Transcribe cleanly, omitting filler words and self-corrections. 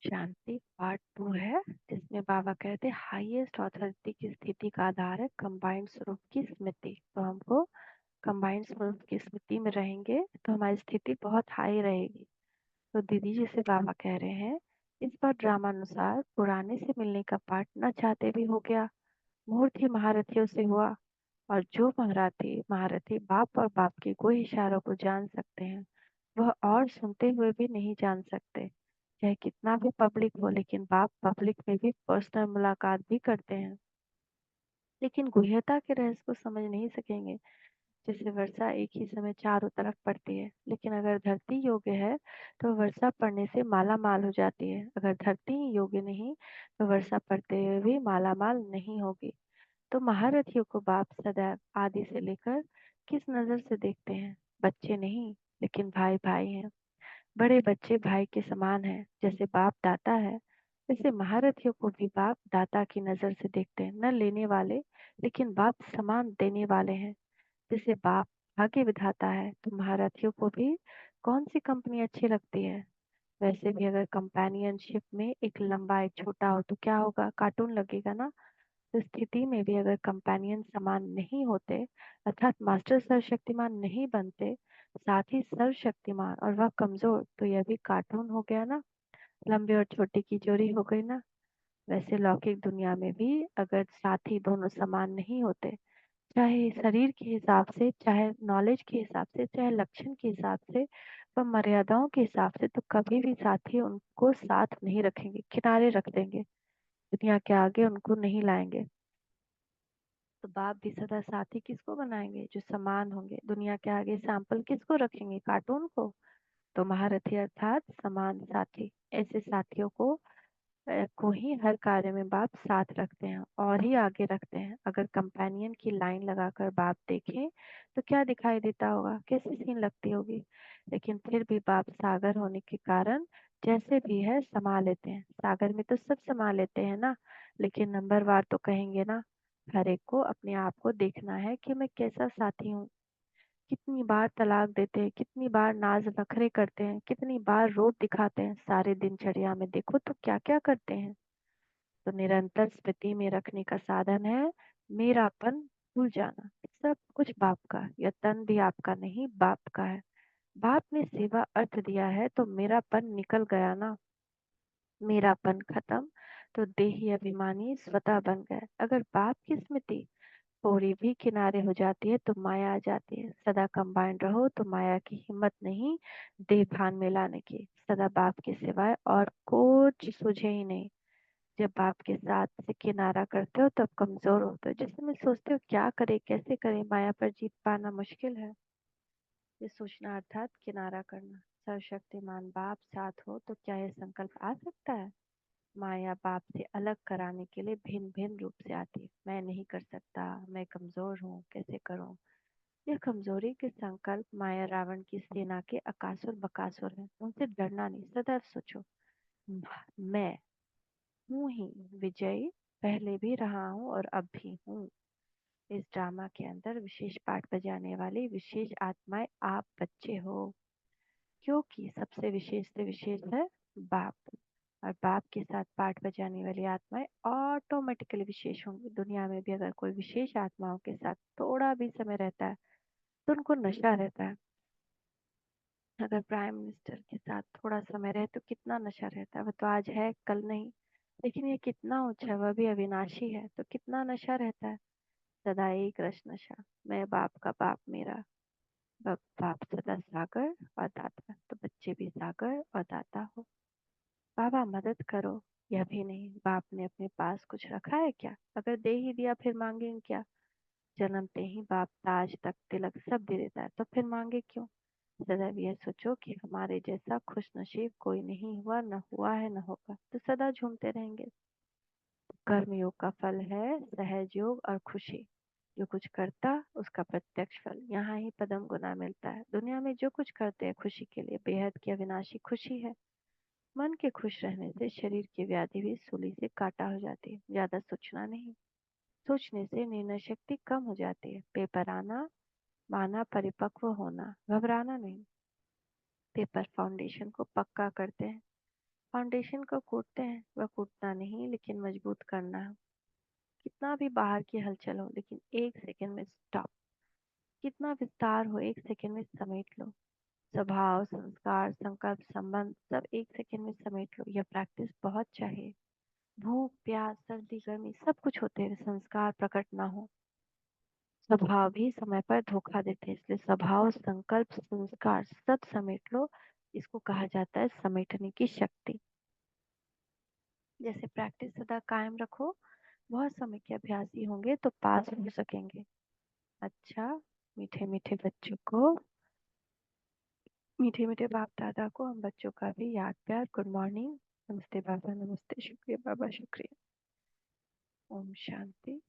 शांति part 2 है, जिसमें बाबा कहते हाईएस्ट अथॉरिटी की स्थिति का आधार है कंबाइंड स्वरूप की स्मृति। तो हमको कंबाइंड स्वरूप की स्मृति में रहेंगे तो हमारी स्थिति बहुत हाई रहेगी। तो दीदी जी से बाबा कह रहे हैं, इस बार ड्रामा अनुसार पुराने से मिलने का पाठ न चाहते भी हो गया। मुहूर्त महारथियों से हुआ, और जो महारथी महारथी बाप और बाप के कोई इशारों को जान सकते हैं, वह और सुनते हुए भी नहीं जान सकते। चाहे कितना भी पब्लिक हो, लेकिन बाप पब्लिक में भी पर्सनल मुलाकात भी करते हैं, लेकिन गुह्यता के रहस्य को समझ नहीं सकेंगे। जैसे वर्षा एक ही समय चारों तरफ पड़ती है, लेकिन अगर धरती योग्य है तो वर्षा पड़ने से माला माल हो जाती है। अगर धरती ही योग्य नहीं तो वर्षा पड़ते हुए भी माला माल नहीं होगी। तो महारथियों को बाप सदैव आदि से लेकर किस नजर से देखते हैं? बच्चे नहीं, लेकिन भाई भाई हैं। बड़े बच्चे भाई के समान हैं। जैसे बाप दाता है, वैसे महारथियों को भी बाप दाता की नजर से देखते हैं। न लेने वाले, लेकिन बाप समान देने वाले हैं। जैसे बाप भाग्य विधाता है, तो महारथियों को भी कौन सी कंपनी अच्छी लगती है? वैसे भी अगर कंपेनियनशिप में एक लंबा एक छोटा हो तो क्या होगा? कार्टून लगेगा ना। तो स्थिति में भी अगर कंपेनियन समान नहीं होते, अर्थात मास्टर सर्वशक्तिमान नहीं बनते, साथ ही सर्वशक्तिमान और वह कमजोर, तो यह भी कार्टून हो गया ना। लंबे और छोटे की जोड़ी हो गई ना। वैसे लौकिक दुनिया में भी अगर साथी दोनों समान नहीं होते, चाहे शरीर के हिसाब से, चाहे नॉलेज के हिसाब से, चाहे लक्षण के हिसाब से, व मर्यादाओं के हिसाब से, तो कभी भी साथी उनको साथ नहीं रखेंगे, किनारे रख देंगे। दुनिया के आगे उनको नहीं लाएंगे। तो बाप भी सदा साथी किसको बनाएंगे? जो समान होंगे। दुनिया के आगे सैंपल किसको रखेंगे? कार्टून को। तो महारथी अर्थात समान साथी। ऐसे साथियों को ही हर कार्य में बाप साथ रखते हैं और ही आगे रखते हैं। अगर कंपेनियन की लाइन लगाकर बाप देखें तो क्या दिखाई देता होगा? कैसी सीन लगती होगी? लेकिन फिर भी बाप सागर होने के कारण जैसे भी है समा लेते हैं। सागर में तो सब समा लेते हैं ना, लेकिन नंबरवार तो कहेंगे ना। हर एक को अपने आप को देखना है कि मैं कैसा साथी हूँ। कितनी बार तलाक देते हैं, कितनी बार नाज नखरे करते हैं, कितनी बार रोब दिखाते हैं। सारे दिनचर्या में देखो तो क्या क्या करते हैं। तो निरंतर स्मृति में रखने का साधन है मेरापन भूल जाना। सब कुछ बाप का। यह तन भी आपका नहीं, बाप का है। बाप ने सेवा अर्थ दिया है तो मेरापन निकल गया ना। मेरापन खत्म तो देही अभिमानी स्वतः बन गए। अगर बाप की स्मृति थोड़ी भी किनारे हो जाती है तो माया आ जाती है। सदा कंबाइंड रहो तो माया की हिम्मत नहीं देह भान में लाने की। सदा बाप के सिवाय और कुछ सूझे ही नहीं। जब बाप के साथ से किनारा करते हो तब कमजोर होते हो। जिस समय सोचते हो क्या करे कैसे करे, माया पर जीत पाना मुश्किल है। ये सोचना अर्थात किनारा करना। सर्वशक्तिमान बाप साथ हो तो क्या यह संकल्प आ सकता है? माया बाप से अलग कराने के लिए भिन्न भिन्न रूप से आती है। मैं नहीं कर सकता, मैं कमजोर हूँ, कैसे करूँ? यह कमजोरी के संकल्प माया रावण की सेना के अकासुर बकासुर है। उनसे डरना नहीं, सदैव सोचो मैं हूँ ही विजयी, पहले भी रहा हूँ और अब भी हूँ। इस ड्रामा के अंदर विशेष पाठ बजाने वाली विशेष आत्माएं आप बच्चे हो, क्योंकि सबसे विशेष से विशेष है बाप। और बाप के साथ पाठ बजाने वाली आत्माएं ऑटोमेटिकली विशेष होंगी। दुनिया में भी अगर कोई विशेष आत्माओं के साथ थोड़ा भी समय रहता है तो उनको नशा रहता है। अगर प्राइम मिनिस्टर के साथ थोड़ा समय रहे तो कितना नशा रहता है। वह तो आज है कल नहीं, लेकिन ये कितना ऊंचा, वह भी अविनाशी है, तो कितना नशा रहता है। सदा एक रस नशा। मैं बाप का बाप मेरा। बाप सदा सागर और दाता, तो बच्चे भी सागर और दाता हो। बाबा मदद करो, यह भी नहीं। बाप ने अपने पास कुछ रखा है क्या? अगर दे ही दिया फिर मांगेंगे क्या? जन्मते ही बाप ताज तक तिलक सब दे देता है, तो फिर मांगे क्यों? सदैव यह सोचो कि हमारे जैसा खुश नसीब कोई नहीं हुआ, न हुआ है, न होगा, तो सदा झूमते रहेंगे। कर्म योग का फल है सहज योग और खुशी। जो कुछ करता उसका प्रत्यक्ष फल यहाँ ही पदम गुना मिलता है। दुनिया में जो कुछ करते हैं खुशी के लिए, बेहद की अविनाशी खुशी है। मन के खुश रहने से शरीर की व्याधि भी सूली से काटा हो जाती है। ज्यादा सोचना नहीं। सोचने से निर्णय शक्ति कम हो जाती है। पेपर आना माना परिपक्व होना, घबराना नहीं। पेपर फाउंडेशन को पक्का करते हैं। फाउंडेशन को कूटते हैं, वह कूटना नहीं लेकिन मजबूत करना है। कितना भी बाहर की हलचल हो लेकिन एक सेकंड में स्टॉप। कितना विस्तार हो एक सेकंड में समेट लो। स्वभाव, संस्कार, संकल्प, संबंध सब एक सेकंड में समेट लो। यह प्रैक्टिस बहुत चाहिए। भूख, प्यास, सर्दी, गर्मी सब कुछ होते हुए संस्कार प्रकट ना हो। स्वभाव भी समय पर धोखा देते हैं, इसलिए स्वभाव, संकल्प, संस्कार सब समेट लो। इसको कहा जाता है समेटने की शक्ति। जैसे प्रैक्टिस सदा कायम रखो, बहुत समय के अभ्यासी होंगे तो पास हो सकेंगे। अच्छा, मीठे मीठे बच्चों को, मीठे मीठे बाप दादा को हम बच्चों का भी याद प्यार गुड मॉर्निंग। नमस्ते बाबा, नमस्ते, शुक्रिया बाबा, शुक्रिया। ओम शांति।